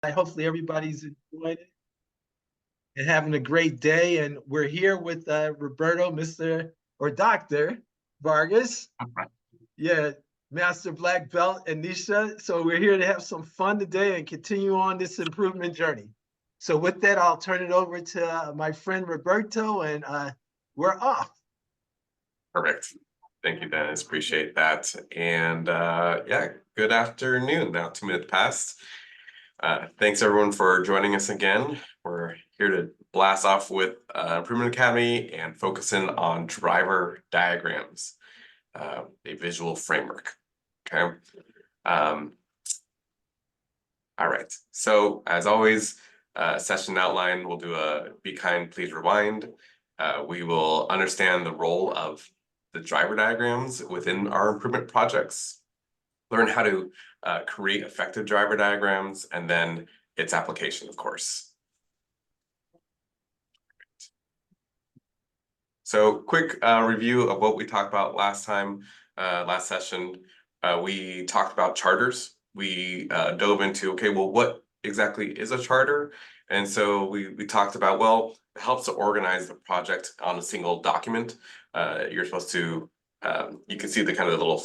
Hopefully everybody's enjoying it and having a great day. And we're here with Roberto, Mr. or Dr. Vargas. Yeah, Master Black Belt and Nisha. So we're here to have some fun today and continue on this improvement journey. So with that, I'll turn it over to my friend Roberto, and we're off. Perfect. Thank you, Dennis. Appreciate that. And yeah, good afternoon. Now 2 minutes past. Thanks everyone for joining us again. We're here to blast off with Improvement Academy and focusing on driver diagrams, a visual framework. Okay. All right. So as always, session outline, we'll do a be kind, please rewind. We will understand the role of the driver diagrams within our improvement projects, learn how to create effective driver diagrams, and then its application, of course. So quick review of what we talked about last time, last session. We talked about charters. We dove into, okay, well, what exactly is a charter? And so we talked about, well, it helps to organize the project on a single document. You're supposed to, you can see the kind of the little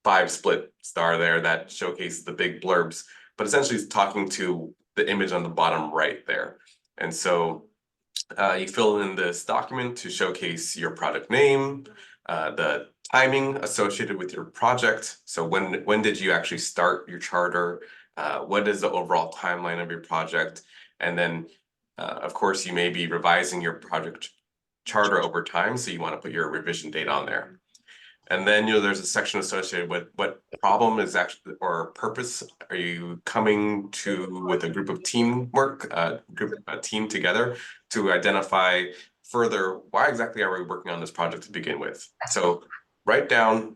5-split star there that showcases the big blurbs, but essentially it's talking to the image on the bottom right there. And so you fill in this document to showcase your project name, the timing associated with your project. So when did you actually start your charter? What is the overall timeline of your project? And then, of course, you may be revising your project charter over time, so you want to put your revision date on there. And then, there's a section associated with what problem is actually, or purpose are you coming to with a group of teamwork, a team together to identify further, why exactly are we working on this project to begin with? So write down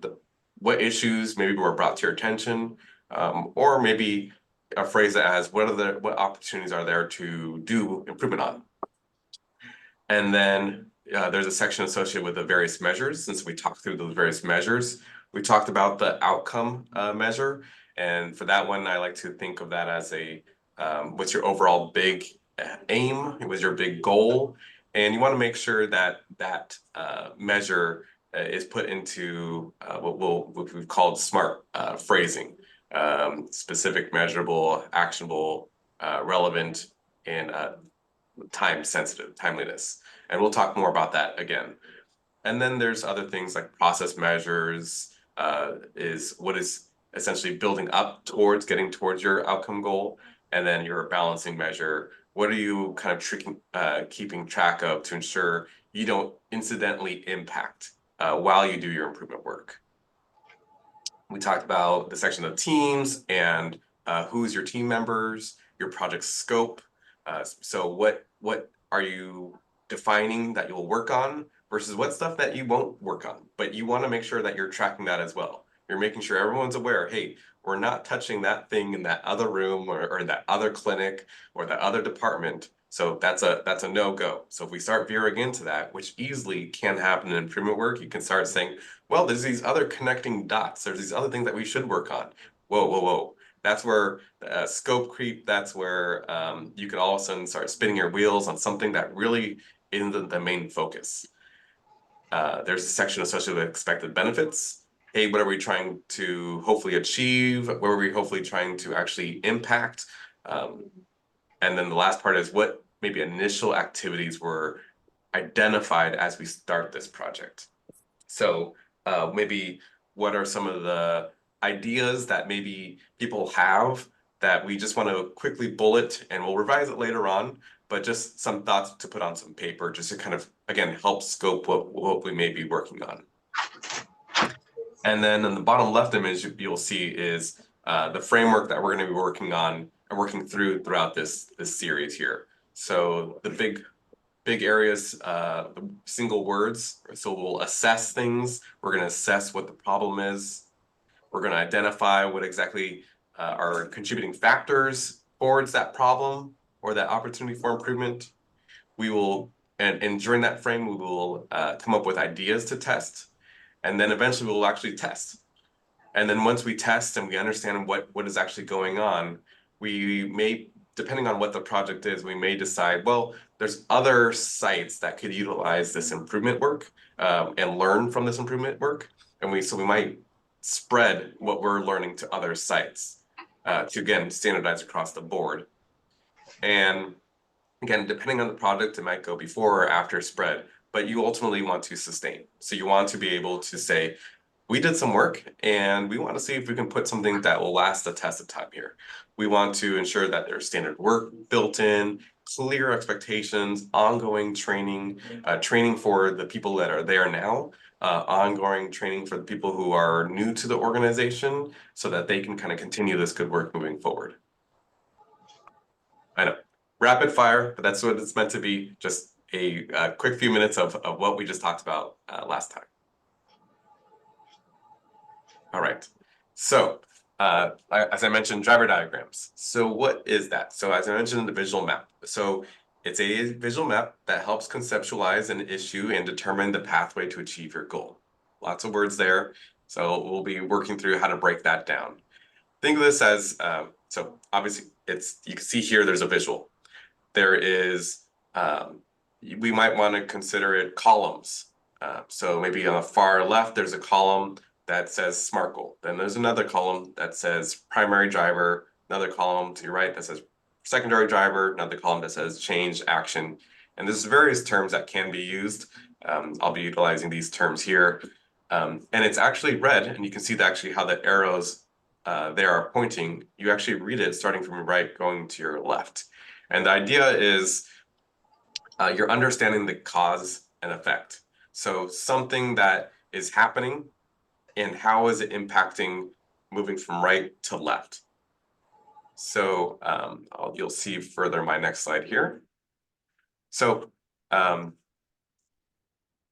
what issues maybe were brought to your attention, or maybe a phrase that has what opportunities are there to do improvement on. And then there's a section associated with the various measures. Since we talked through those various measures, we talked about the outcome measure. And for that one, I like to think of that as what's your overall big aim? It was your big goal. And you want to make sure that that measure is put into what we've called SMART phrasing. Specific, measurable, actionable, relevant, and time-sensitive, timeliness. And we'll talk more about that again. And then there's other things like process measures, is what is essentially building up towards getting towards your outcome goal. And then your balancing measure, what are you kind of keeping track of to ensure you don't incidentally impact while you do your improvement work. We talked about the section of teams and who's your team members, your project scope. So what are you defining that you'll work on versus what stuff that you won't work on, but you want to make sure that you're tracking that as well. You're making sure everyone's aware, hey, we're not touching that thing in that other room or in that other clinic or that other department. So that's a no-go. So if we start veering into that, which easily can happen in improvement work, you can start saying, well, there's these other connecting dots. There's these other things that we should work on. Whoa, whoa, whoa. That's where scope creep, that's where you can all of a sudden start spinning your wheels on something that really isn't the main focus. There's a section associated with expected benefits. Hey, what are we trying to hopefully achieve? What are we hopefully trying to actually impact? And then the last part is what maybe initial activities were identified as we start this project. So maybe what are some of the ideas that maybe people have that we just want to quickly bullet, and we'll revise it later on, but just some thoughts to put on some paper just to kind of, again, help scope what we may be working on. And then in the bottom left image, you'll see is the framework that we're going to be working on and working throughout this series here. So the big areas, the single words. So we'll assess things. We're going to assess what the problem is. We're going to identify what exactly are contributing factors towards that problem or that opportunity for improvement. We will, and during that frame, we will come up with ideas to test. And then eventually we'll actually test. And then once we test and we understand what is actually going on, we may depending on what the project is, we may decide, well, there's other sites that could utilize this improvement work and learn from this improvement work. And so we might spread what we're learning to other sites to, again, standardize across the board. And again, depending on the project, it might go before or after spread, but you ultimately want to sustain. So you want to be able to say, we did some work and we want to see if we can put something that will last the test of time here. We want to ensure that there's standard work built in, clear expectations, ongoing training, training for the people that are there now, ongoing training for the people who are new to the organization so that they can kind of continue this good work moving forward. I know, rapid fire, but that's what it's meant to be. Just a quick few minutes of what we just talked about last time. All right. So, as I mentioned, driver diagrams. So what is that? So as I mentioned, the visual map. So it's a visual map that helps conceptualize an issue and determine the pathway to achieve your goal. Lots of words there. So we'll be working through how to break that down. Think of this as, so obviously you can see here, there's a visual. There is, we might want to consider it columns. So maybe on the far left, there's a column that says SMART goal. Then there's another column that says primary driver, another column to your right that says secondary driver, another column that says change action. And there's various terms that can be used. I'll be utilizing these terms here. And it's actually red, and you can see actually how the arrows there are pointing. You actually read it starting from your right, going to your left. And the idea is you're understanding the cause and effect. So something that is happening and how is it impacting moving from right to left. So you'll see further in my next slide here. So again,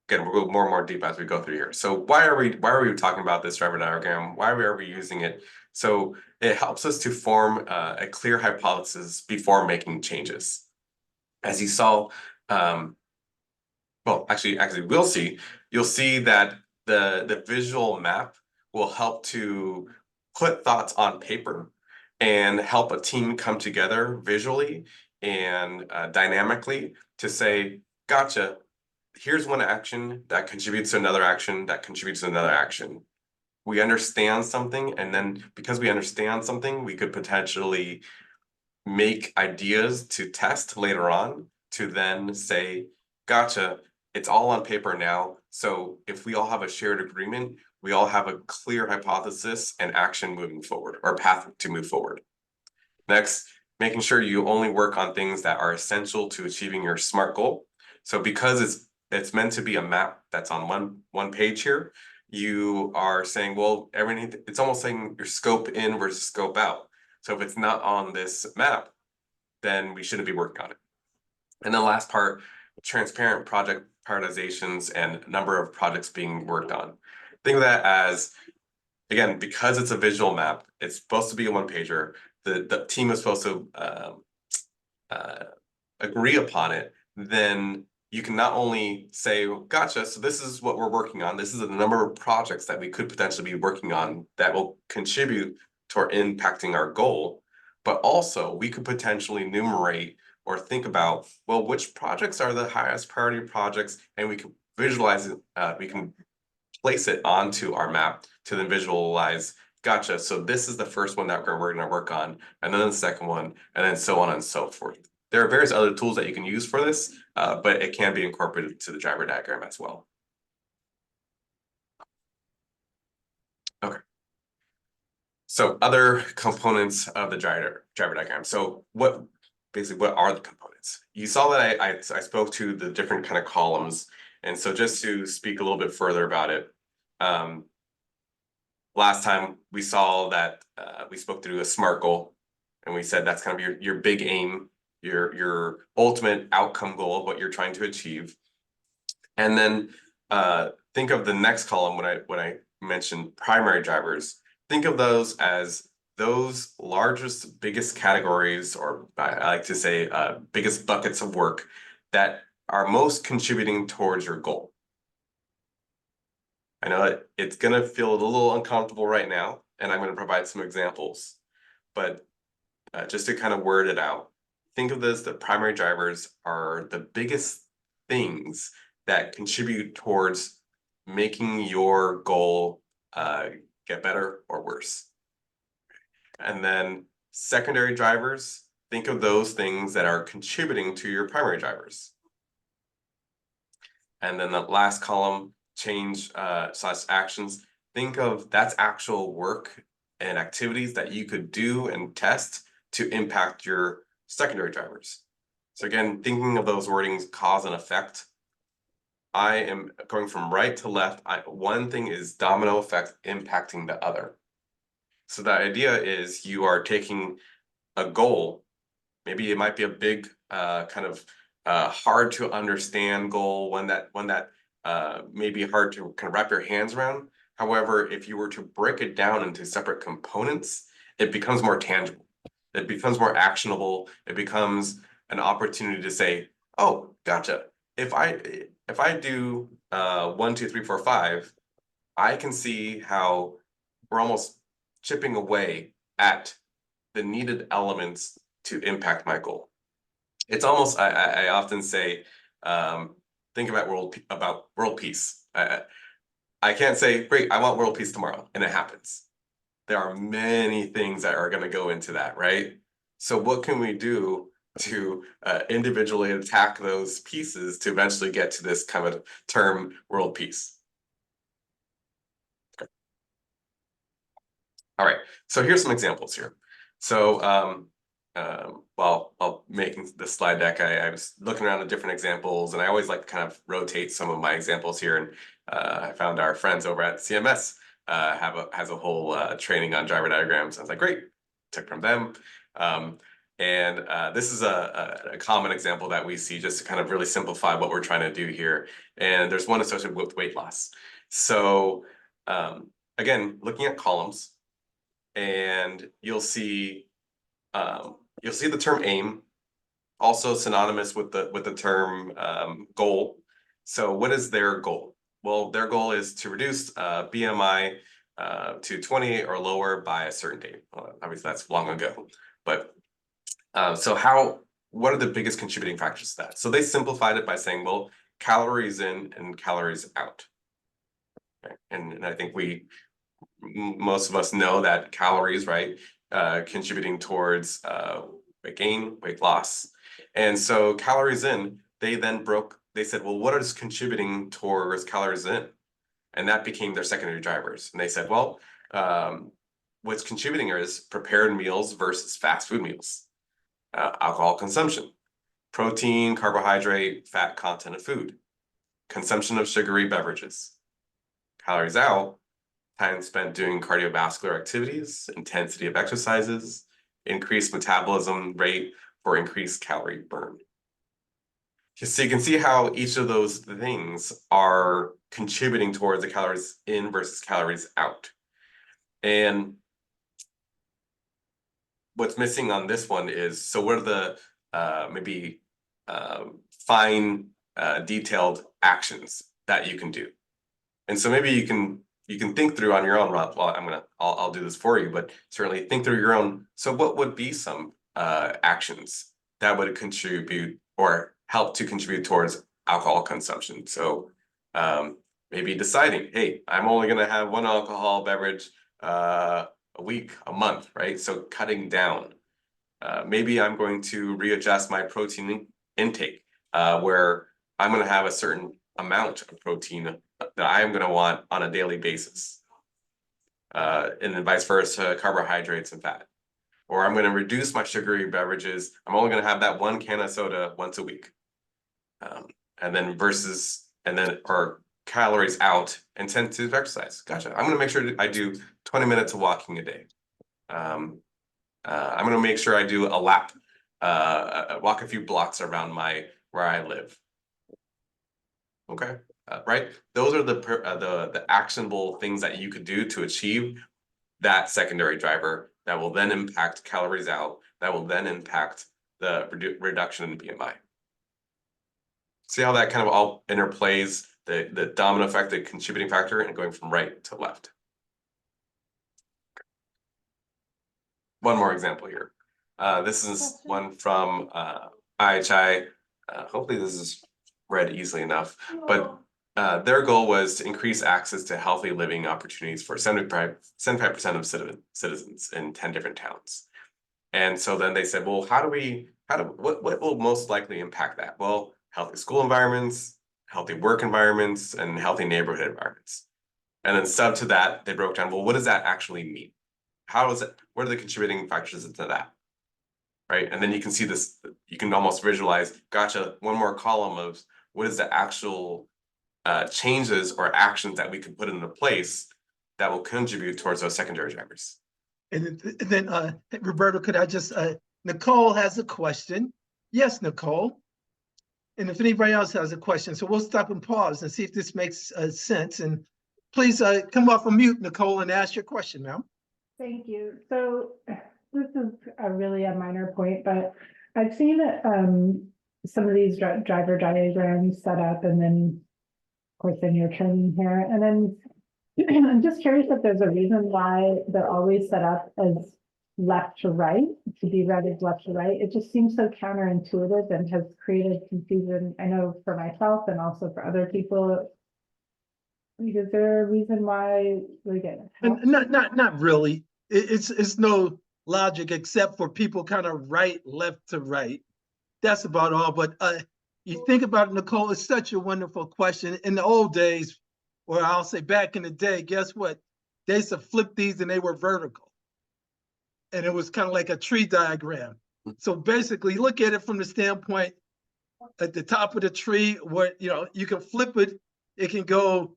we'll go more and more deep as we go through here. So why are we talking about this driver diagram? Why are we using it? So it helps us to form a clear hypothesis before making changes. As you saw, well, actually you'll see that the visual map will help to put thoughts on paper and help a team come together visually and dynamically to say, gotcha, here's one action that contributes to another action that contributes to another action. We understand something, and then because we understand something, we could potentially make ideas to test later on to then say, gotcha, it's all on paper now. So if we all have a shared agreement, we all have a clear hypothesis and action moving forward, or path to move forward. Next, making sure you only work on things that are essential to achieving your SMART goal. So because it's meant to be a map that's on one page here, you are saying, well, everything, it's almost saying your scope in versus scope out. So if it's not on this map, then we shouldn't be working on it. And then last part, transparent project prioritizations and number of projects being worked on. Think of that as, again, because it's a visual map, it's supposed to be a one-pager. The team is supposed to agree upon it. Then you can not only say, gotcha, so this is what we're working on. This is the number of projects that we could potentially be working on that will contribute toward impacting our goal. But also we could potentially enumerate or think about, well, which projects are the highest priority projects, and we can visualize it, we can place it onto our map to then visualize, gotcha, so this is the first one that we're gonna work on, and then the second one, and then so on and so forth. There are various other tools that you can use for this, but it can be incorporated to the driver diagram as well. Okay. So other components of the driver diagram. So basically what are the components? You saw that I spoke to the different kind of columns. And so just to speak a little bit further about it, last time we saw that we spoke through a SMART goal, and we said that's kind of your big aim, your ultimate outcome goal of what you're trying to achieve. And then think of the next column when I mentioned primary drivers. Think of those as those largest, biggest categories, or I like to say biggest buckets of work that are most contributing towards your goal. I know it's going to feel a little uncomfortable right now, and I'm going to provide some examples, but just to kind of word it out, think of this, the primary drivers are the biggest things that contribute towards making your goal get better or worse. And then secondary drivers, think of those things that are contributing to your primary drivers. And then the last column, change / actions, think of that's actual work and activities that you could do and test to impact your secondary drivers. So again, thinking of those wordings, cause and effect. I am going from right to left. One thing is domino effect impacting the other. So the idea is you are taking a goal, maybe it might be a big kind of hard to understand goal, one that may be hard to kind of wrap your hands around. However, if you were to break it down into separate components, it becomes more tangible. It becomes more actionable. It becomes an opportunity to say, oh, gotcha. If I do 1, 2, 3, 4, 5, I can see how we're almost chipping away at the needed elements to impact my goal. It's almost, I often say, think about world peace. I can't say, great, I want world peace tomorrow, and it happens. There are many things that are going to go into that, right? So what can we do to individually attack those pieces to eventually get to this kind of term, world peace? Okay. All right, so here's some examples here. So while making the slide deck, I was looking around at different examples, and I always like to kind of rotate some of my examples here. And I found our friends over at CMS has a whole training on driver diagrams. I was like, great, took from them. This is a common example that we see just to kind of really simplify what we're trying to do here. And there's one associated with weight loss. So again, looking at columns, and you'll see the term aim, also synonymous with the term goal. So what is their goal? Well, their goal is to reduce BMI to 20 or lower by a certain date. Well, obviously, that's long ago. But what are the biggest contributing factors to that? So they simplified it by saying, well, calories in and calories out. Okay. And I think most of us know that calories, right, contributing towards weight gain, weight loss. And so calories in, they said, well, what is contributing towards calories in? And that became their secondary drivers. And they said, well, what's contributing is prepared meals versus fast food meals, alcohol consumption, protein, carbohydrate, fat content of food, consumption of sugary beverages. Calories out, time spent doing cardiovascular activities, intensity of exercises, increased metabolism rate for increased calorie burn. So you can see how each of those things are contributing towards the calories in versus calories out. And what's missing on this one is, so what are the maybe fine detailed actions that you can do? And so maybe you can think through on your own, Rob. Well, I'll do this for you, but certainly think through your own. So what would be some actions that would contribute or help to contribute towards alcohol consumption? So maybe deciding, hey, I'm only going to have one alcohol beverage a week, a month, right? So cutting down. Maybe I'm going to readjust my protein intake where I'm going to have a certain amount of protein that I'm going to want on a daily basis. And then vice versa, carbohydrates and fat. Or I'm going to reduce my sugary beverages. I'm only going to have that one can of soda once a week. Or calories out, intensive exercise. Gotcha. I'm going to make sure I do 20 minutes of walking a day. I'm going to make sure I do a lap, walk a few blocks around where I live. Okay, right? Those are the actionable things that you could do to achieve that secondary driver that will then impact calories out, that will then impact the reduction in BMI. See how that kind of all interplays, the domino effect, the contributing factor, and going from right to left. One more example here. This is one from IHI. Hopefully this is read easily enough, but their goal was to increase access to healthy living opportunities for 75% of citizens in 10 different towns. And so then they said, well, what will most likely impact that? Well, healthy school environments, healthy work environments, and healthy neighborhood environments. And then sub to that, they broke down, well, what does that actually mean? What are the contributing factors to that? Right. And then you can see this, you can almost visualize, gotcha, one more column of what is the actual changes or actions that we can put into place that will contribute towards those secondary drivers. And then Roberto, could I just, Nicole has a question. Yes, Nicole. And if anybody else has a question, so we'll stop and pause and see if this makes sense. And please come off of mute, Nicole, and ask your question, ma'am. Thank you. So this is really a minor point, but I've seen some of these driver diagrams set up, and then of course in your training here, and then I'm just curious if there's a reason why they're always set up as left to right, to be read as left to right. It just seems so counterintuitive and has created confusion, I know, for myself and also for other people. Is there a reason why we get it? Not really. It's no logic except for people kind of right, left to right. That's about all. But you think about it, Nicole, it's such a wonderful question. In the old days, or I'll say back in the day, guess what? They used to flip these and they were vertical. And it was kind of like a tree diagram. So basically, look at it from the standpoint at the top of the tree, where you can flip it. It can go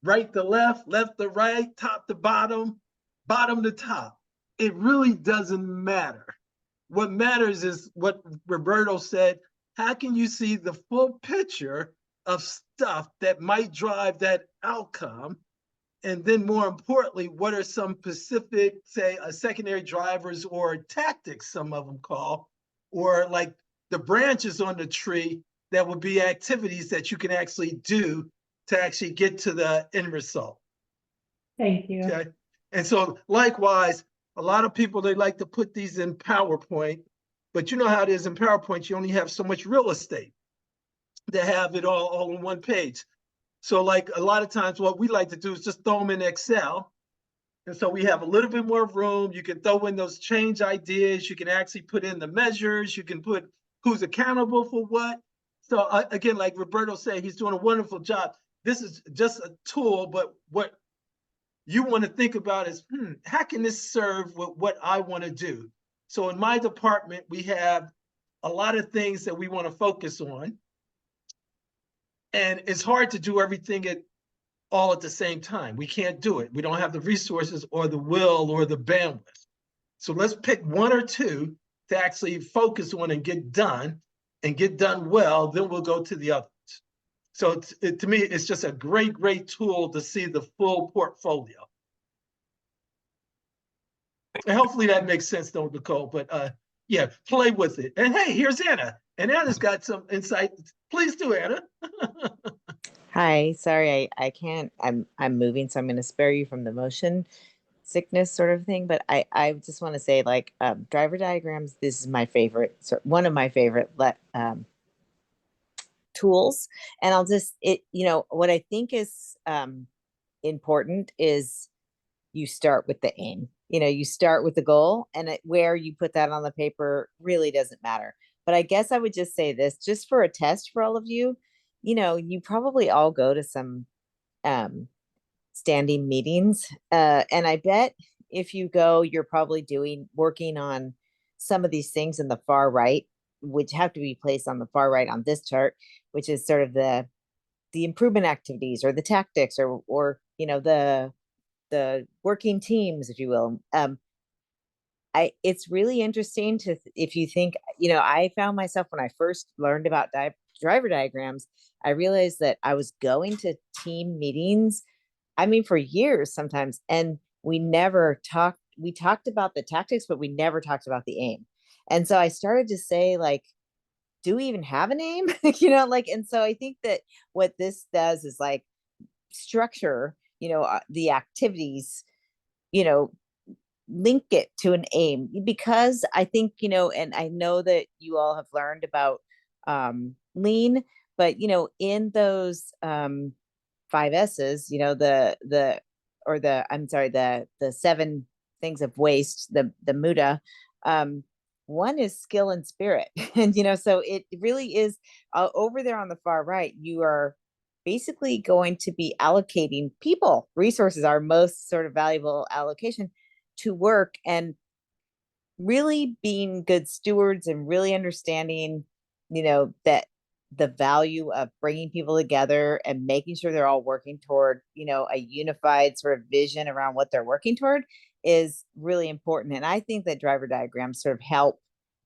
right to left, left to right, top to bottom, bottom to top. It really doesn't matter. What matters is what Roberto said. How can you see the full picture of stuff that might drive that outcome? And then more importantly, what are some specific, say, secondary drivers or tactics, some of them call, or like the branches on the tree that would be activities that you can actually do to actually get to the end result. Thank you. Okay. And so likewise, a lot of people, they like to put these in PowerPoint, but you know how it is in PowerPoint, you only have so much real estate to have it all on one page. So like a lot of times what we like to do is just throw them in Excel. And so we have a little bit more room. You can throw in those change ideas. You can actually put in the measures. You can put who's accountable for what. So again, like Roberto said, he's doing a wonderful job. This is just a tool, but what you want to think about is, how can this serve with what I want to do? So in my department, we have a lot of things that we want to focus on. And it's hard to do everything all at the same time. We can't do it. We don't have the resources or the will or the bandwidth. So let's pick one or two to actually focus on and get done well, then we'll go to the others. So to me, it's just a great tool to see the full portfolio. And hopefully that makes sense though, Nicole, but yeah, play with it. And hey, here's Anna. And Anna's got some insight. Please do, Anna. Hi, sorry, I can't, I'm moving, so I'm going to spare you from the motion sickness sort of thing. But I just want to say, like, driver diagrams, this is my favorite, one of my favorite tools. And what I think is important is you start with the aim. You start with the goal, and where you put that on the paper really doesn't matter. But I guess I would just say this, just for a test for all of you, you probably all go to some standing meetings. And I bet if you go, you're probably working on some of these things in the far right, which have to be placed on the far right on this chart, which is sort of the improvement activities or the tactics or the working teams, if you will. It's really interesting if you think, I found myself when I first learned about driver diagrams, I realized that I was going to team meetings, for years sometimes, and we talked about the tactics, but we never talked about the aim. And so I started to say, like, do we even have an aim? And so I think that what this does is like structure, the activities, link it to an aim, because I think, and I know that you all have learned about lean, but in those 5S's, the 7 things of waste, the Muda, one is skill and spirit. And so it really is over there on the far right, you are basically going to be allocating people resources, our most sort of valuable allocation, to work, and really being good stewards and really understanding that the value of bringing people together and making sure they're all working toward a unified sort of vision around what they're working toward is really important. And I think that driver diagrams sort of help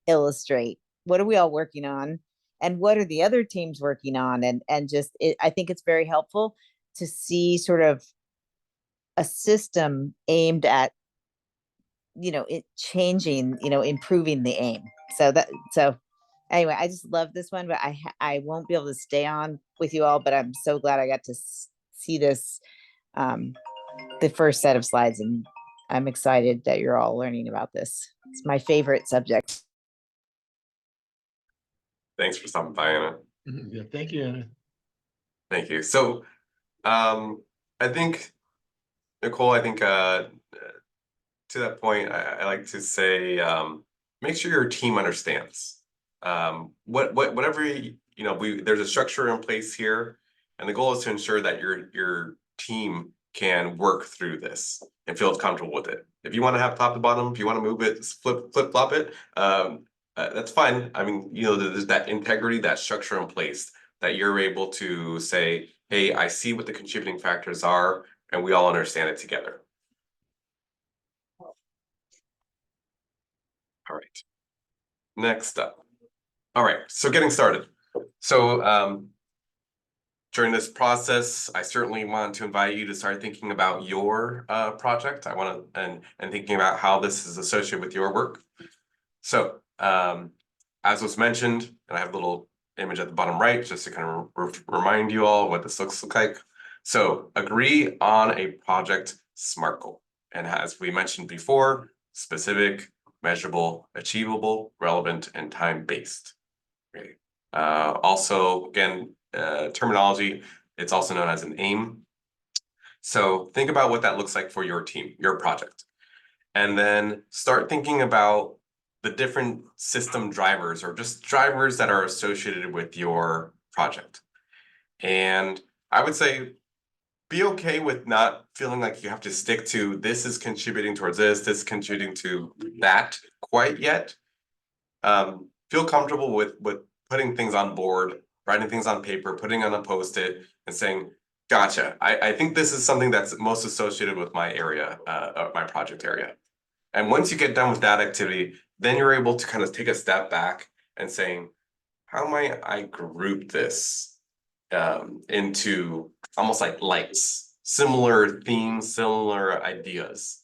illustrate what are we all working on and what are the other teams working on, and just I think it's very helpful to see sort of a system aimed at it changing, improving the aim. So anyway, I just love this one, but I won't be able to stay on with you all, but I'm so glad I got to see this, the first set of slides, and I'm excited that you're all learning about this. It's my favorite subject. Thanks for stopping by, Anna. Yeah, thank you, Anna. Thank you. So, I think, Nicole, to that point, I like to say, make sure your team understands. Whatever, there's a structure in place here, and the goal is to ensure that your team can work through this and feels comfortable with it. If you want to have top to bottom, if you want to move it, flip flop it, that's fine. I mean, there's that integrity, that structure in place that you're able to say, hey, I see what the contributing factors are, and we all understand it together. All right. Next up. All right, so getting started. So during this process, I certainly want to invite you to start thinking about your project. I want to and thinking about how this is associated with your work. So as was mentioned, and I have a little image at the bottom right just to kind of remind you all what this looks like. So agree on a project SMART goal. And as we mentioned before, specific, measurable, achievable, relevant, and time-based. Okay. Also, again, terminology, it's also known as an aim. So think about what that looks like for your team, your project. And then start thinking about the different system drivers or just drivers that are associated with your project. And I would say be okay with not feeling like you have to stick to this is contributing towards this is contributing to that quite yet. Feel comfortable with putting things on board, writing things on paper, putting on a Post-it and saying, gotcha, I think this is something that's most associated with my area, my project area. And once you get done with that activity, then you're able to kind of take a step back and saying, how might I group this into almost like lights, similar themes, similar ideas.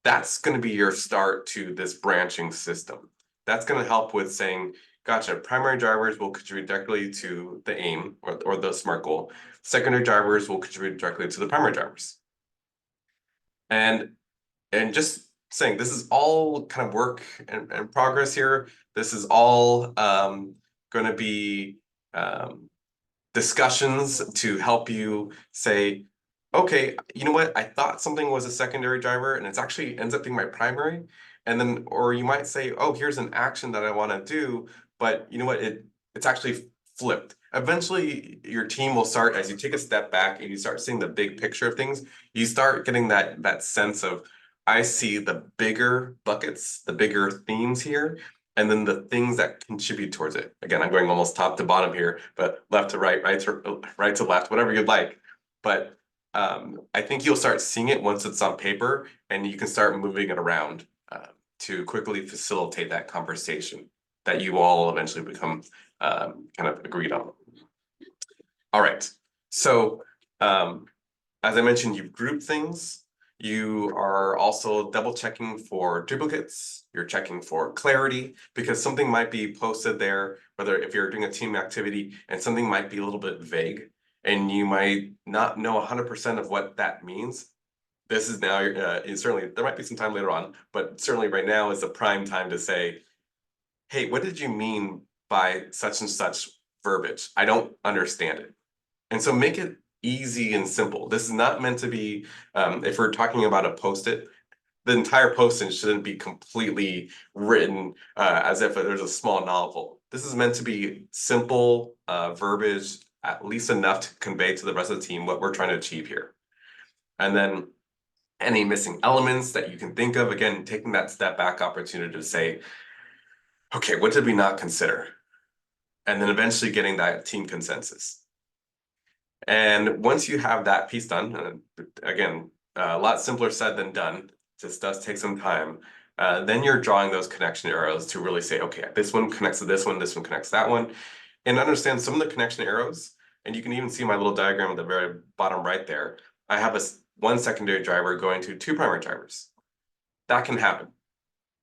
That's going to be your start to this branching system. That's going to help with saying, gotcha, primary drivers will contribute directly to the aim or the SMART goal. Secondary drivers will contribute directly to the primary drivers. And just saying, this is all kind of work and progress here. This is all going to be discussions to help you say, okay, you know what? I thought something was a secondary driver and it's actually ends up being my primary. And then, or you might say, oh, here's an action that I want to do, but you know what? It's actually flipped. Eventually your team will start, as you take a step back and you start seeing the big picture of things, you start getting that sense of, I see the bigger buckets, the bigger themes here, and then the things that contribute towards it. Again, I'm going almost top to bottom here, but left to right, right to left, whatever you'd like. But I think you'll start seeing it once it's on paper and you can start moving it around to quickly facilitate that conversation that you all eventually become kind of agreed on. All right, so as I mentioned, you've grouped things. You are also double checking for duplicates. You're checking for clarity because something might be posted there, whether if you're doing a team activity and something might be a little bit vague and you might not know 100% of what that means. this is now, and certainly there might be some time later on, but certainly right now is the prime time to say, hey, what did you mean by such and such verbiage? I don't understand it. And so make it easy and simple. This is not meant to be, if we're talking about a post-it, the entire post-it shouldn't be completely written as if there's a small novel. This is meant to be simple verbiage, at least enough to convey to the rest of the team what we're trying to achieve here. And then any missing elements that you can think of, again, taking that step back opportunity to say, okay, what did we not consider? And then eventually getting that team consensus. And once you have that piece done, again, a lot simpler said than done, this does take some time, then you're drawing those connection arrows to really say, okay, this one connects to this one connects to that one, and understand some of the connection arrows. And you can even see my little diagram at the very bottom right there. I have one secondary driver going to two primary drivers. That can happen.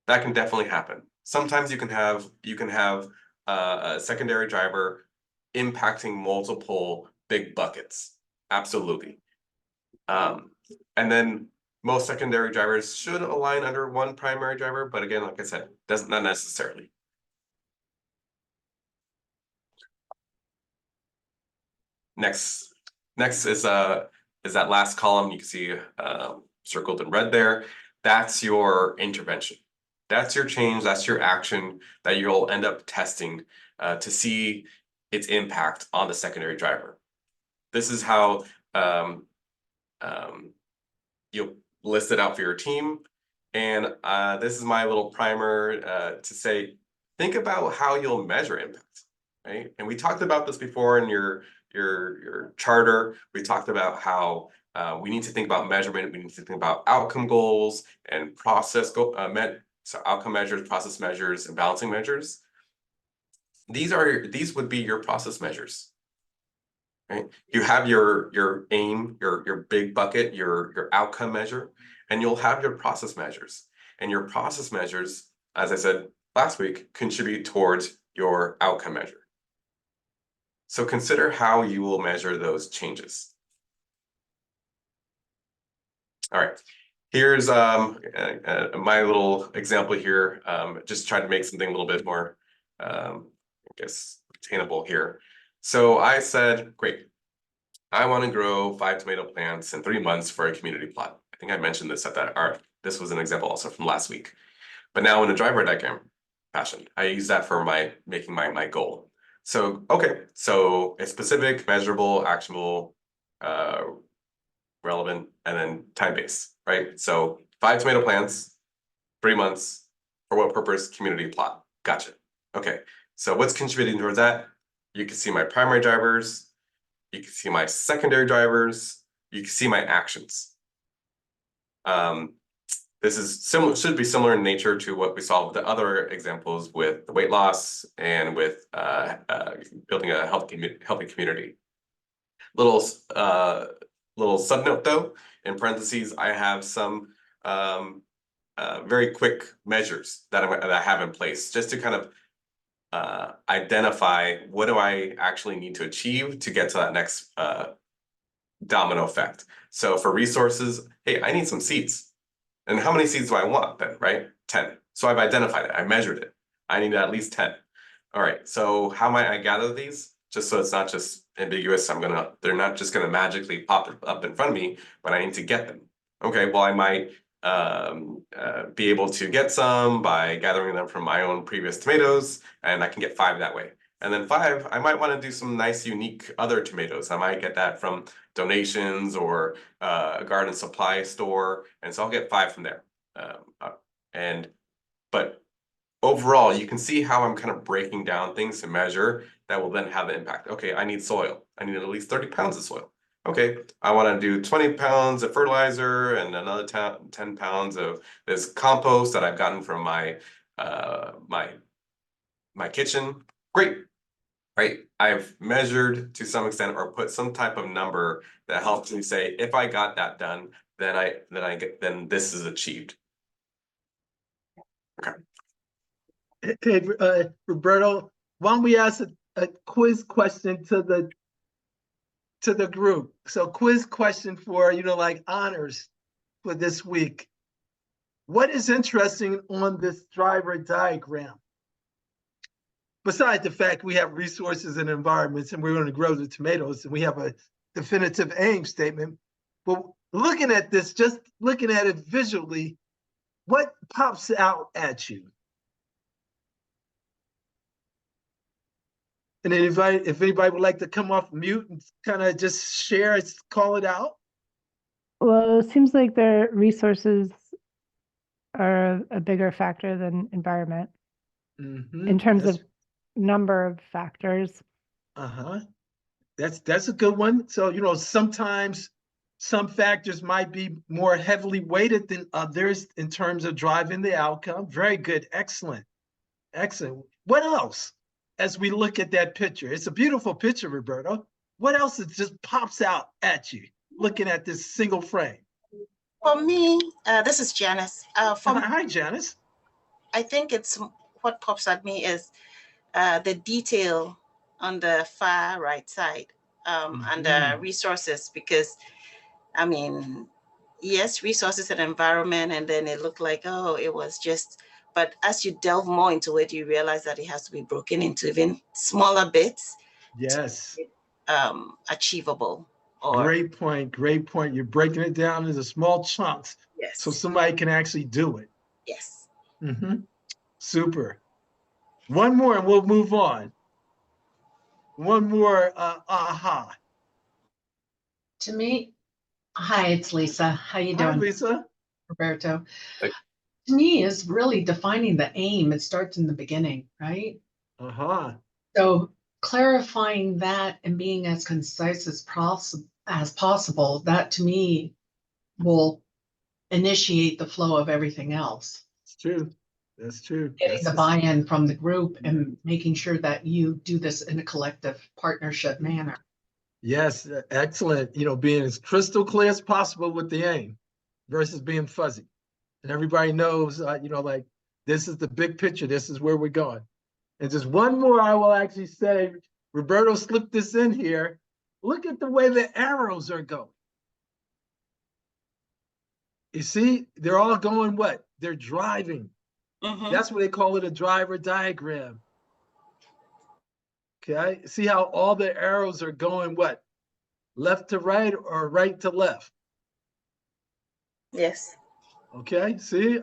That can definitely happen. Sometimes you can have a secondary driver impacting multiple big buckets. Absolutely. And then most secondary drivers should align under one primary driver, but again, like I said, not necessarily. Next is that last column you can see circled in red there. That's your intervention. That's your change, that's your action that you'll end up testing to see its impact on the secondary driver. This is how you'll list it out for your team. And this is my little primer to say, think about how you'll measure impact, right? And we talked about this before in your charter. We talked about how we need to think about measurement. We need to think about outcome goals and so outcome measures, process measures, and balancing measures. These would be your process measures, right? You have your aim, your big bucket, your outcome measure, and you'll have your process measures. And your process measures, as I said last week, contribute towards your outcome measure. So consider how you will measure those changes. All right. Here's my little example here. Just try to make something a little bit more, I guess, attainable here. So I said, great, I want to grow 5 tomato plants in 3 months for a community plot. I think I mentioned this this was an example also from last week. But now in a driver diagram fashion, I use that for making my goal. So, okay, so it's specific, measurable, actionable, relevant, and then time-based, right? So 5 tomato plants, 3 months, for what purpose? Community plot. Gotcha. Okay, so what's contributing towards that? You can see my primary drivers, you can see my secondary drivers, you can see my actions. This is should be similar in nature to what we saw with the other examples with the weight loss and with building a healthy community. Little sub note though, in parentheses, I have some very quick measures that I have in place just to kind of identify what do I actually need to achieve to get to that next domino effect. So for resources, hey, I need some seeds. And how many seeds do I want then, right? 10. So I've identified it, I measured it. I need at least 10. All right, so how might I gather these? Just so it's not just ambiguous, they're not just gonna magically pop up in front of me, but I need to get them. Okay, well, I might be able to get some by gathering them from my own previous tomatoes, and I can get 5 that way. And then 5, I might want to do some nice, unique other tomatoes. I might get that from donations or a garden supply store, and so I'll get 5 from there. But overall, you can see how I'm kind of breaking down things to measure that will then have an impact. Okay, I need soil. I need at least 30 pounds of soil. Okay, I want to do 20 pounds of fertilizer and another 10 pounds of this compost that I've gotten from my kitchen. Great, right? I've measured to some extent or put some type of number that helps me say, if I got that done, then this is achieved. Okay. Hey, Roberto, why don't we ask a quiz question to the group? So quiz question for, like honors. for this week. What is interesting on this driver diagram? Besides the fact we have resources and environments and we're going to grow the tomatoes and we have a definitive aim statement, but looking at this, just looking at it visually, what pops out at you? And then if anybody would like to come off mute and kind of just share, call it out. Well, it seems like their resources are a bigger factor than environment in terms of number of factors. That's a good one. So, you know, sometimes some factors might be more heavily weighted than others in terms of driving the outcome. Very good. Excellent. Excellent. What else as we look at that picture? It's a beautiful picture, Roberto. What else just pops out at you looking at this single frame? For me, this is Janice. Hi, Janice. I think what pops at me is the detail on the far right side and the resources, because I mean, yes, resources and environment, and then it looked like, oh, it was just, but as you delve more into it, you realize that it has to be broken into even smaller bits. Yes. Achievable. Great point. Great point. You're breaking it down into small chunks. Yes. So somebody can actually do it. Yes. Super. One more and we'll move on. One more aha. To me, hi, it's Lisa. How you doing? Hi, Lisa. Roberto. Hey. To me, is really defining the aim. It starts in the beginning, right? So clarifying that and being as concise as possible, that to me will initiate the flow of everything else. It's true. That's true. Getting the buy-in from the group and making sure that you do this in a collective partnership manner. Yes, excellent. You know, being as crystal clear as possible with the aim versus being fuzzy. And everybody knows, you know, like this is the big picture. This is where we're going. And just one more, I will actually say, Roberto slipped this in here. Look at the way the arrows are going. You see, they're all going what? They're driving. That's what they call it, a driver diagram. Okay, see how all the arrows are going what? Left to right or right to left? Yes. Okay, see,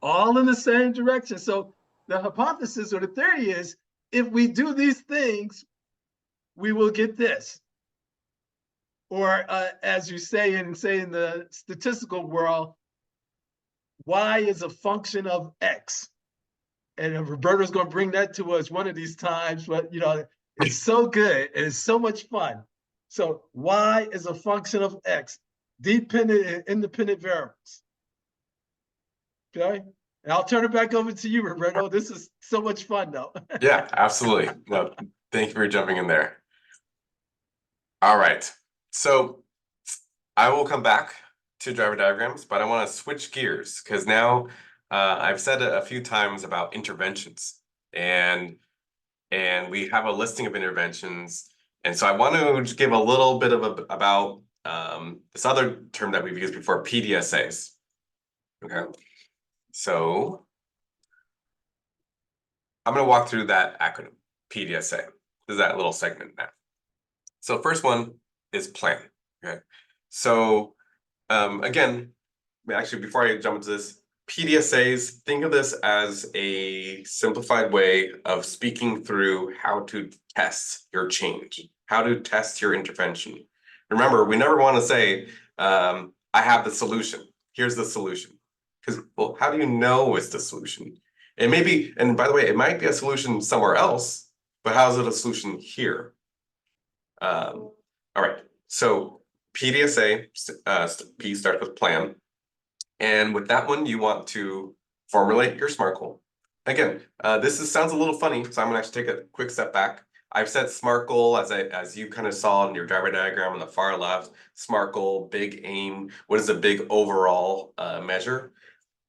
all in the same direction. So the hypothesis or the theory is, if we do these things, we will get this. Or as you say in the statistical world, Y is a function of X. And Roberto's going to bring that to us one of these times, but you know, it's so good and it's so much fun. So Y is a function of X, dependent and independent variables. Okay, and I'll turn it back over to you, Roberto. This is so much fun, though. Yeah, absolutely. No, thank you for jumping in there. All right, so I will come back to driver diagrams, but I want to switch gears because now I've said it a few times about interventions, and we have a listing of interventions, and so I want to give a little bit of about this other term that we've used before, PDSAs. Okay, so I'm going to walk through that acronym, PDSA. This is that little segment now. So first one is plan. Okay, so again, actually, before I jump into this, PDSAs, think of this as a simplified way of speaking through how to test your change, how to test your intervention. Remember, we never want to say, I have the solution. Here's the solution. Because, well, how do you know it's the solution? It may be, and by the way, it might be a solution somewhere else, but how is it a solution here? All right, so PDSA, P starts with plan. And with that one, you want to formulate your SMART goal. Again, sounds a little funny, so I'm gonna actually take a quick step back. I've said SMART goal as you kind of saw in your driver diagram on the far left, SMART goal, big aim, what is a big overall measure?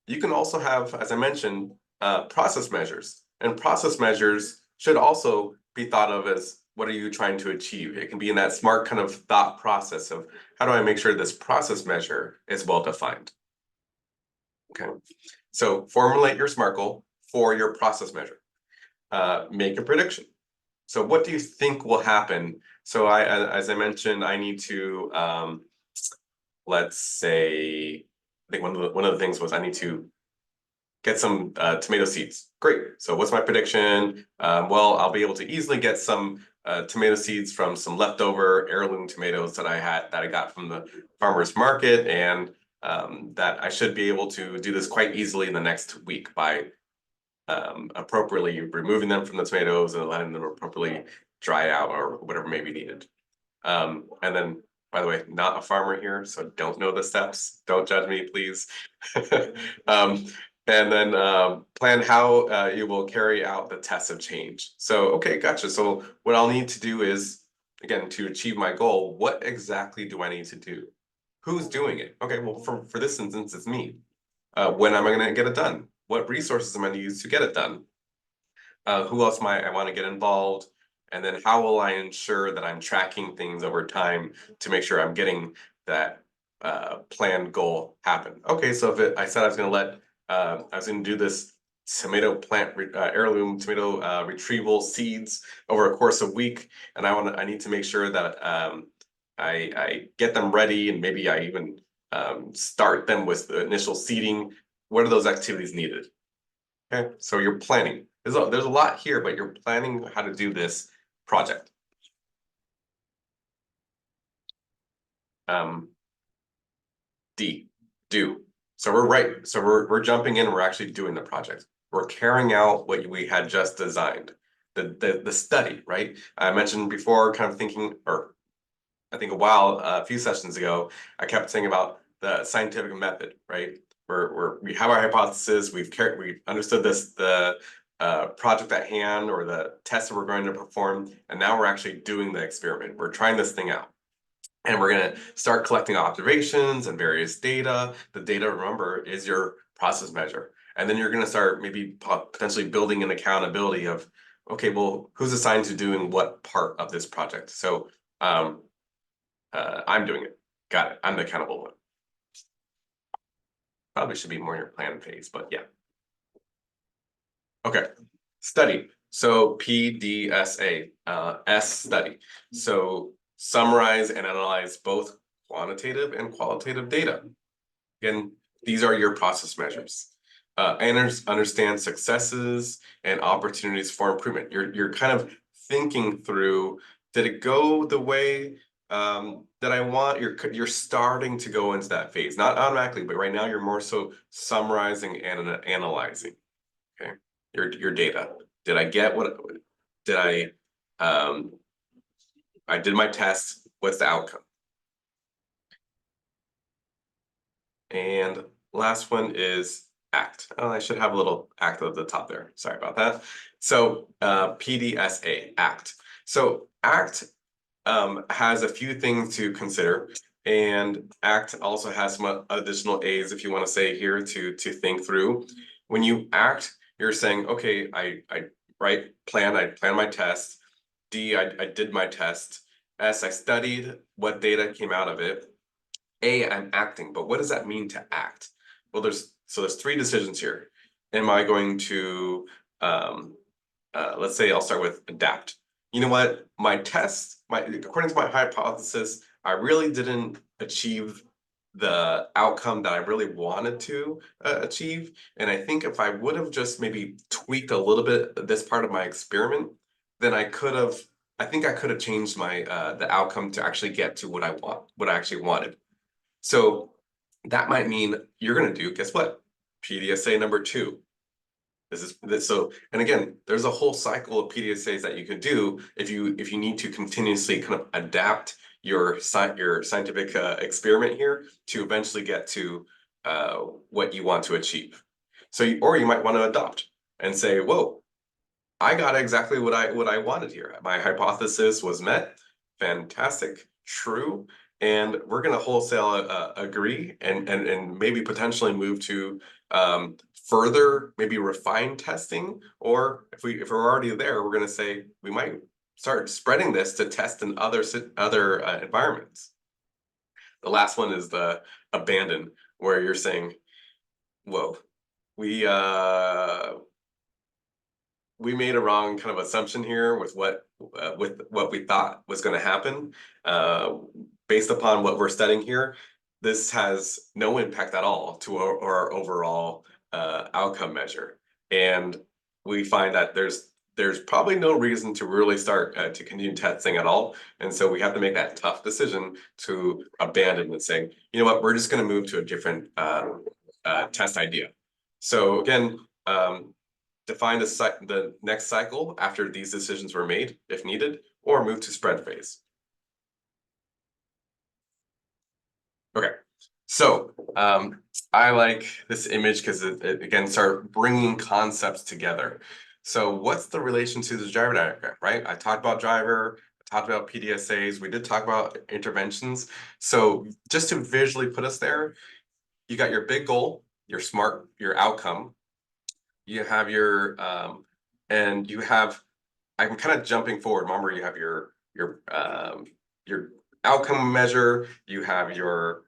You can also have, as I mentioned, process measures. And process measures should also be thought of as, what are you trying to achieve? It can be in that SMART kind of thought process of, how do I make sure this process measure is well defined? Okay, so formulate your SMART goal for your process measure. Make a prediction. So what do you think will happen? So as I mentioned, I need to, let's say, I think one of the things was I need to get some tomato seeds. Great. So what's my prediction? Well, I'll be able to easily get some tomato seeds from some leftover heirloom tomatoes that I got from the farmer's market, and that I should be able to do this quite easily in the next week by appropriately removing them from the tomatoes and letting them appropriately dry out or whatever may be needed. And then, by the way, not a farmer here, so don't know the steps. Don't judge me, please. And then plan how you will carry out the test of change. So, okay, gotcha. So what I'll need to do is, again, to achieve my goal, what exactly do I need to do? Who's doing it? Okay, well, for this instance, it's me. When am I going to get it done? What resources am I going to use to get it done? Who else might I want to get involved? And then how will I ensure that I'm tracking things over time to make sure I'm getting that planned goal happen? Okay, so if I said I was going to do this tomato plant heirloom tomato retrieval seeds over a course of a week, and I need to make sure that I get them ready, and maybe I even start them with the initial seeding. What are those activities needed? Okay, so you're planning. There's a lot here, but you're planning how to do this project. D, do. So we're right. So we're jumping in. We're actually doing the project. We're carrying out what we had just designed. The study, right? I mentioned before, kind of thinking, or I think a few sessions ago, I kept saying about the scientific method, right? We have our hypothesis, we understood the project at hand or the test that we're going to perform, and now we're actually doing the experiment. We're trying this thing out. And we're going to start collecting observations and various data. The data, remember, is your process measure. And then you're going to start maybe potentially building an accountability of, okay, well, who's assigned to doing what part of this project? So I'm doing it. Got it. I'm the accountable one. Probably should be more in your plan phase, but yeah. Okay. Study. So PDSA, S study. So summarize and analyze both quantitative and qualitative data. Again, these are your process measures. Understand successes and opportunities for improvement. You're kind of thinking through, did it go the way that I want? You're starting to go into that phase, not automatically, but right now you're more so summarizing and analyzing. Okay, your data. Did I get what? Did I? I did my test. What's the outcome? And last one is ACT. Oh, I should have a little ACT at the top there. Sorry about that. So PDSA, ACT. So ACT has a few things to consider, and ACT also has some additional A's, if you want to say here, to think through. When you ACT, you're saying, okay, I planned my test. D, I did my test. S, I studied what data came out of it. A, I'm acting, but what does that mean to act? Well, there's three decisions here. Am I going to, let's say I'll start with adapt. You know what, my test, according to my hypothesis, I really didn't achieve the outcome that I really wanted to achieve. And I think if I would have just maybe tweaked a little bit this part of my experiment, then I think I could have changed my the outcome to actually get to what I actually wanted. So that might mean you're going to do, guess what? PDSA number 2. So, and again, there's a whole cycle of PDSAs that you could do if you need to continuously kind of adapt your scientific experiment here to eventually get to what you want to achieve. So, or you might want to adopt and say, whoa, I got exactly what I wanted here. My hypothesis was met. Fantastic, true. And we're going to wholesale agree and maybe potentially move to further maybe refine testing, or if we're already there, we're going to say we might start spreading this to test in other environments. The last one is the abandon, where you're saying, whoa, we made a wrong kind of assumption here with what we thought was going to happen. Based upon what we're studying here, this has no impact at all to our overall outcome measure, and we find that there's probably no reason to really start to continue testing at all, and so we have to make that tough decision to abandon and saying, you know what, we're just going to move to a different test idea. So again, define the next cycle after these decisions were made, if needed, or move to spread phase. Okay, so I like this image because it again start bringing concepts together. So what's the relation to the driver diagram, right? I talked about driver, I talked about PDSAs, we did talk about interventions. So just to visually put us there, you got your big goal, your SMART, your outcome. You have your and you have, I'm kind of jumping forward. Remember, you have your outcome measure, you have your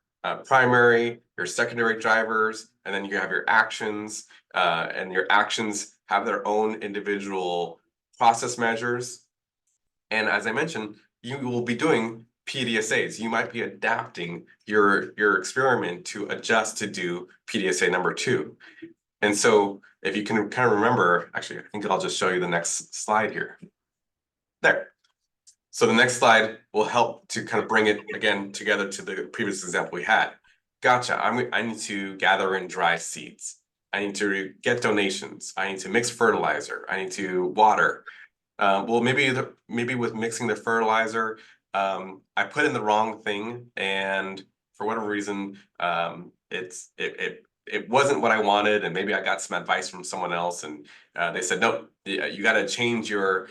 primary, your secondary drivers, and then you have your actions, and your actions have their own individual process measures. And as I mentioned, you will be doing PDSAs. You might be adapting your experiment to adjust to do PDSA number 2. And so if you can kind of remember, actually, I think I'll just show you the next slide here. There. So the next slide will help to kind of bring it again together to the previous example we had. Gotcha. I need to gather in dry seeds. I need to get donations. I need to mix fertilizer. I need to water. Well, maybe with mixing the fertilizer, I put in the wrong thing, and for whatever reason, it wasn't what I wanted, and maybe I got some advice from someone else, and they said, no, you got to change your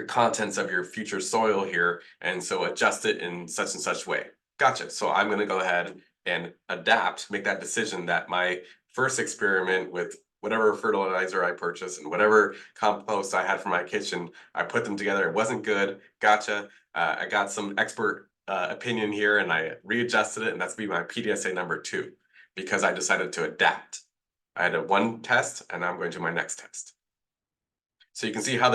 contents of your future soil here, and so adjust it in such and such way. Gotcha. So I'm going to go ahead and adapt, make that decision that my first experiment with whatever fertilizer I purchased and whatever compost I had for my kitchen, I put them together. It wasn't good. Gotcha. I got some expert opinion here, and I readjusted it, and that's be my PDSA number 2, because I decided to adapt. I had one test, and now I'm going to my next test. So you can see how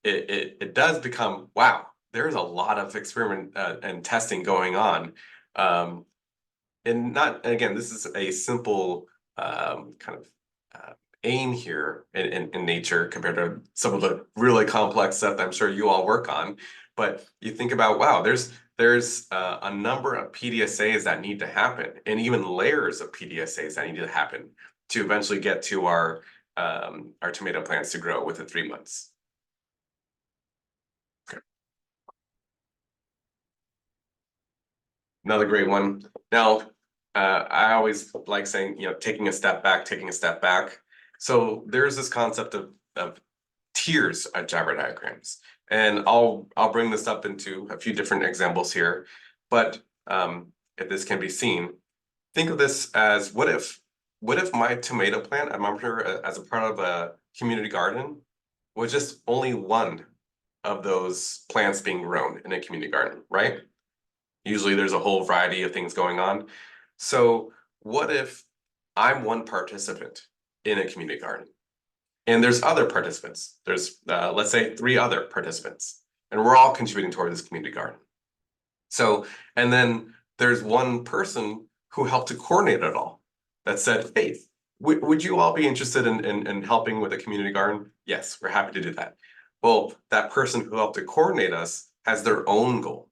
it does become, wow, there's a lot of experiment and testing going on. And not, again, this is a simple kind of aim here in nature compared to some of the really complex stuff that I'm sure you all work on. But you think about, wow, there's a number of PDSAs that need to happen, and even layers of PDSAs that need to happen to eventually get to our tomato plants to grow within 3 months. Okay. Another great one. Now, I always like saying, taking a step back. So there's this concept of tiers of driver diagrams, and I'll bring this up into a few different examples here. But if this can be seen, think of this as what if my tomato plant, I'm sure as a part of a community garden, was just only one of those plants being grown in a community garden, right? Usually there's a whole variety of things going on. So what if I'm one participant in a community garden, and there's other participants? There's, let's say, 3 other participants, and we're all contributing toward this community garden. So, and then there's one person who helped to coordinate it all that said, hey, would you all be interested in helping with a community garden? Yes, we're happy to do that. Well, that person who helped to coordinate us has their own goal,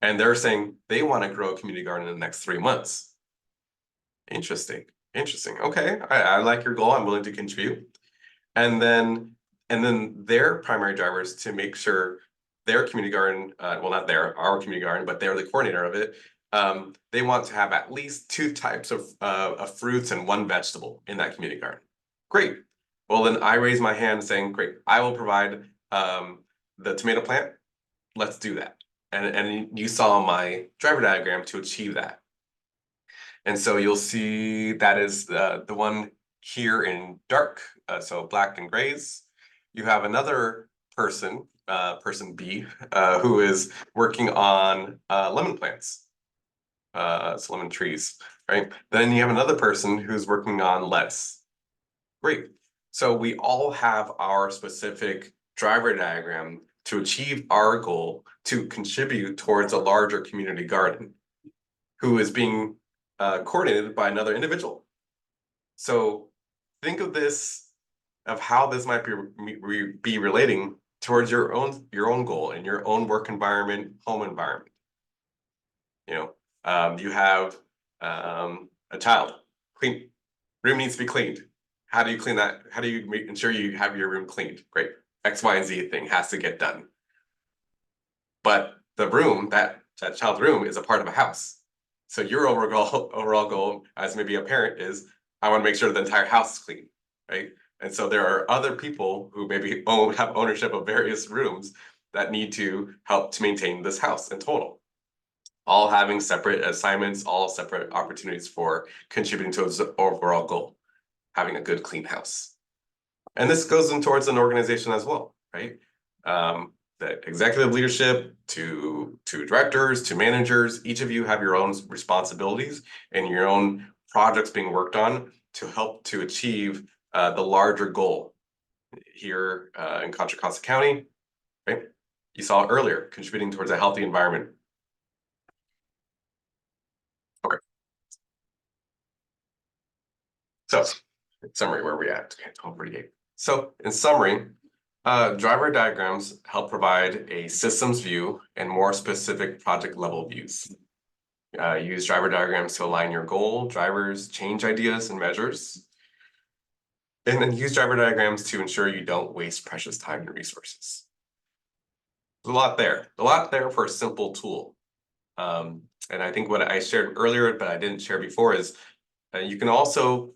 and they're saying they want to grow a community garden in the next 3 months. Interesting. Okay, I like your goal. I'm willing to contribute. And then their primary drivers to make sure their community garden, well, not our community garden, but they're the coordinator of it. They want to have at least 2 types of fruits and 1 vegetable in that community garden. Great. Well, then I raise my hand saying, great, I will provide the tomato plant. Let's do that. And you saw my driver diagram to achieve that. And so you'll see that is the one here in dark, so black and grays. You have another person, person B, who is working on lemon plants, so lemon trees. right? Then you have another person who's working on lettuce. Great. So we all have our specific driver diagram to achieve our goal to contribute towards a larger community garden, who is being coordinated by another individual. So think of this, of how this might be relating towards your own goal in your own work environment, home environment. You know, you have a child, room needs to be cleaned. How do you clean that? How do you ensure you have your room cleaned? Great. X, Y, and Z thing has to get done. But the room, that child's room, is a part of a house. So your overall goal as maybe a parent is, I want to make sure the entire house is clean, right? And so there are other people who maybe have ownership of various rooms that need to help to maintain this house in total. All having separate assignments, all separate opportunities for contributing to the overall goal, having a good, clean house. And this goes in towards an organization as well, right? The executive leadership to directors, to managers, each of you have your own responsibilities and your own projects being worked on to help to achieve the larger goal here in Contra Costa County, right? You saw earlier, contributing towards a healthy environment. Okay. So, in summary, where are we at? Okay, 12:48. So, in summary, driver diagrams help provide a systems view and more specific project level views. Use driver diagrams to align your goal, drivers, change ideas and measures. And then use driver diagrams to ensure you don't waste precious time and resources. There's a lot there for a simple tool. And I think what I shared earlier, but I didn't share before, is you can also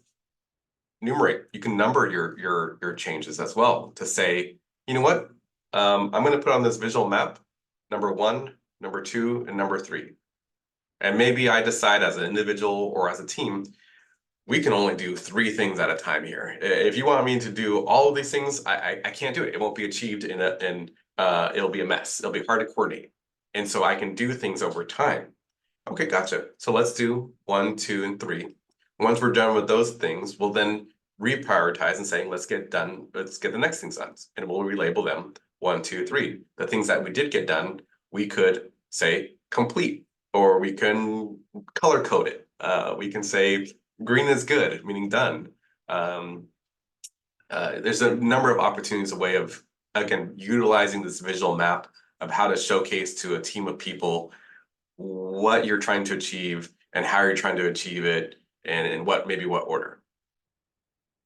enumerate, you can number your changes as well to say, you know what, I'm going to put on this visual map, number 1, number 2, and number 3. And maybe I decide as an individual or as a team, we can only do 3 things at a time here. If you want me to do all of these things, I can't do it. It won't be achieved it'll be a mess. It'll be hard to coordinate. And so I can do things over time. Okay, gotcha. So let's do 1, 2, and 3. Once we're done with those things, we'll then reprioritize and saying, let's get the next things done. And we'll relabel them 1, 2, 3. The things that we did get done, we could say complete, or we can color code it. We can say green is good, meaning done. There's a number of opportunities, a way of, again, utilizing this visual map of how to showcase to a team of people what you're trying to achieve and how you're trying to achieve it, and in what order.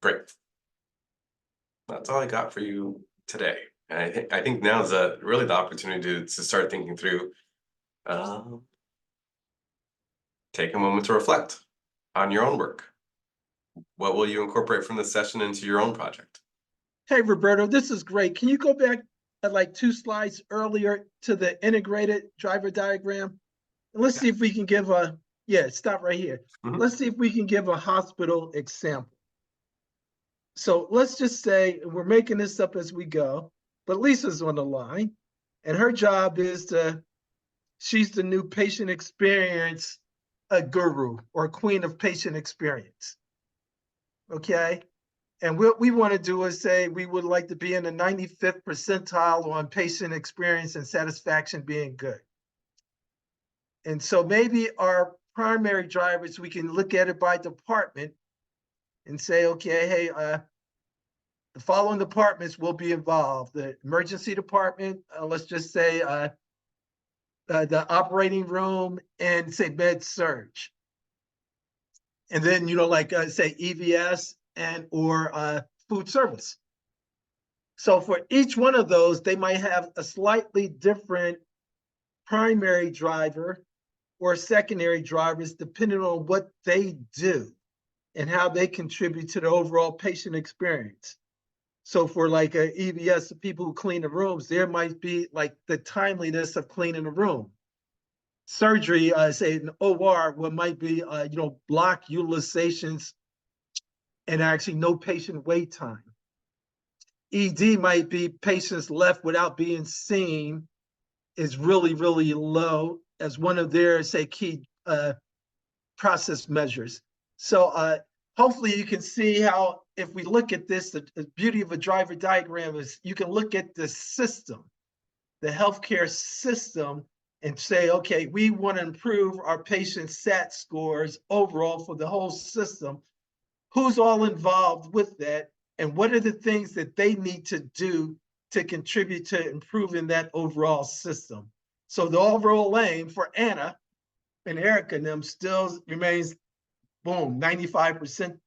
Great. That's all I got for you today. And I think now is really the opportunity to start thinking through, take a moment to reflect on your own work. What will you incorporate from this session into your own project? Hey, Roberto, this is great. Can you go back like 2 slides earlier to the integrated driver diagram? And let's see if we can give stop right here. Mm-hmm. Let's see if we can give a hospital example. So let's just say we're making this up as we go, but Lisa's on the line, and her job is she's the new patient experience guru or queen of patient experience. Okay. And what we want to do is say we would like to be in the 95th percentile on patient experience and satisfaction being good. And so maybe our primary drivers, we can look at it by department and say, okay, hey, the following departments will be involved. The emergency department, let's just say the operating room and say med surge. And then, say EVS and or food service. So for each one of those, they might have a slightly different primary driver or secondary drivers depending on what they do and how they contribute to the overall patient experience. So for like a EVS, the people who clean the rooms, there might be like the timeliness of cleaning the room. Surgery, say an OR, what might be, block utilizations and actually no patient wait time. ED might be patients left without being seen is really, really low as one of their, say, key process measures. So hopefully you can see how, if we look at this, the beauty of a driver diagram is you can look at the system, the healthcare system, and say, okay, we want to improve our patient SAT scores overall for the whole system. Who's all involved with that? And what are the things that they need to do to contribute to improving that overall system? So the overall aim for Anna and Erica and them still remains, boom, 95%,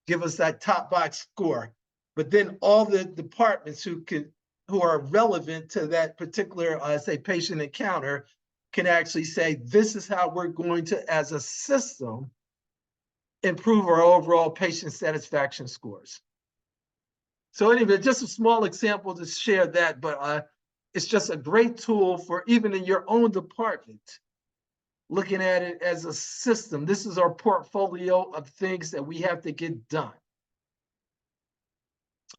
give us that top box score. But then all the departments who are relevant to that particular, say, patient encounter can actually say, this is how we're going to, as a system, improve our overall patient satisfaction scores. So anyway, just a small example to share that, but it's just a great tool for even in your own department, looking at it as a system. This is our portfolio of things that we have to get done.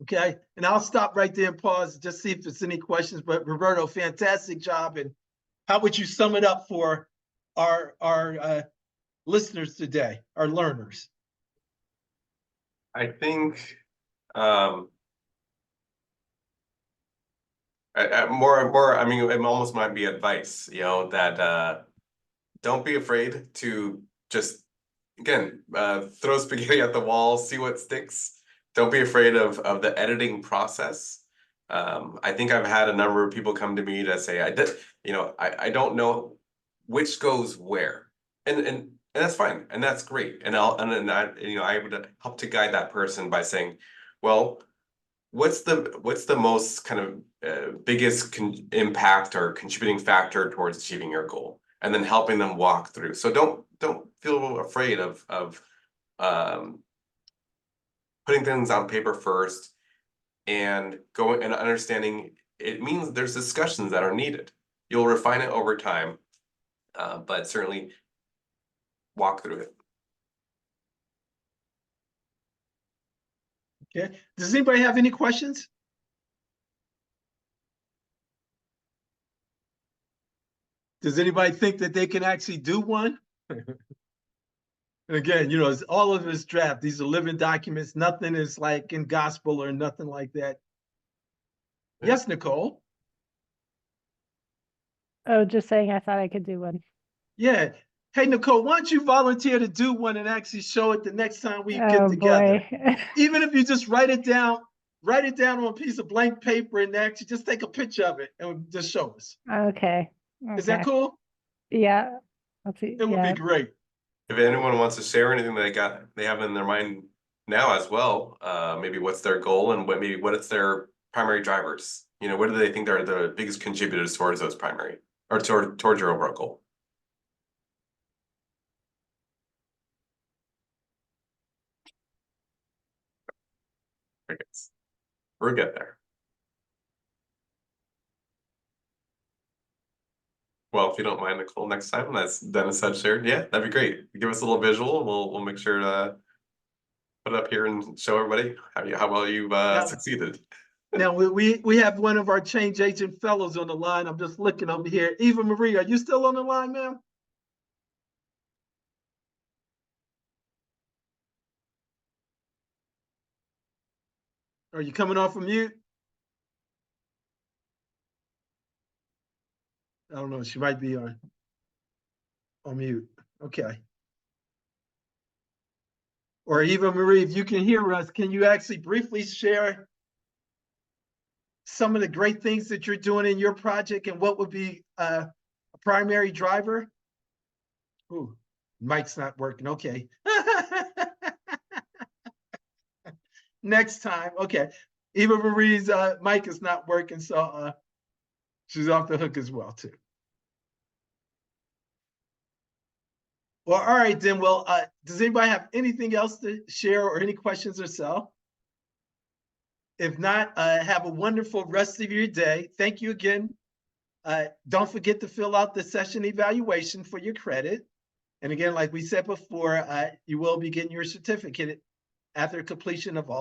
Okay, and I'll stop right there and pause, just see if there's any questions. But Roberto, fantastic job. And how would you sum it up for our listeners today, our learners? I think more, I mean, it almost might be advice, that don't be afraid to just, again, throw spaghetti at the wall, see what sticks. Don't be afraid of the editing process. I think I've had a number of people come to me to say, I don't know which goes where, and that's fine, and that's great. And I would help to guide that person by saying, well, what's the most kind of biggest impact or contributing factor towards achieving your goal, and then helping them walk through. So don't feel afraid of putting things on paper first and going and understanding it means there's discussions that are needed. You'll refine it over time, but certainly walk through it. Okay, does anybody have any questions? Does anybody think that they can actually do one? And again, it's all of this draft. These are living documents. Nothing is like in gospel or nothing like that. Yes, Nicole? Oh, just saying I thought I could do one. Yeah. Hey, Nicole, why don't you volunteer to do one and actually show it the next time we get Oh, together? boy. Even if you just write it down on a piece of blank paper and actually just take a picture of it and just show us. Okay. Is that cool? Yeah. Let's see. It would be great. If anyone wants to share anything they have in their mind now as well, maybe what's their goal and what's their primary drivers? What do they think are the biggest contributors towards those primary or towards your overall goal? We'll get there. Well, if you don't mind, Nicole, next time, as Dennis had shared, yeah, that'd be great. Give us a little visual. We'll make sure to put it up here and show everybody how well you've succeeded. Now we have one of our change agent fellows on the line. I'm just looking over here. Eva Marie, are you still on the line, ma'am? Are you coming off of mute? I don't know. She might be on mute. Okay. Or Eva Marie, if you can hear us, can you actually briefly share some of the great things that you're doing in your project and what would be a primary driver? Ooh, mic's not working. Okay. Next time. Okay. Eva Marie's mic is not working, so she's off the hook as well, too. Well, all right, then. Well, does anybody have anything else to share or any questions or so? If not, have a wonderful rest of your day. Thank you again. Don't forget to fill out the session evaluation for your credit. And again, like we said before, you will be getting your certificate after completion of all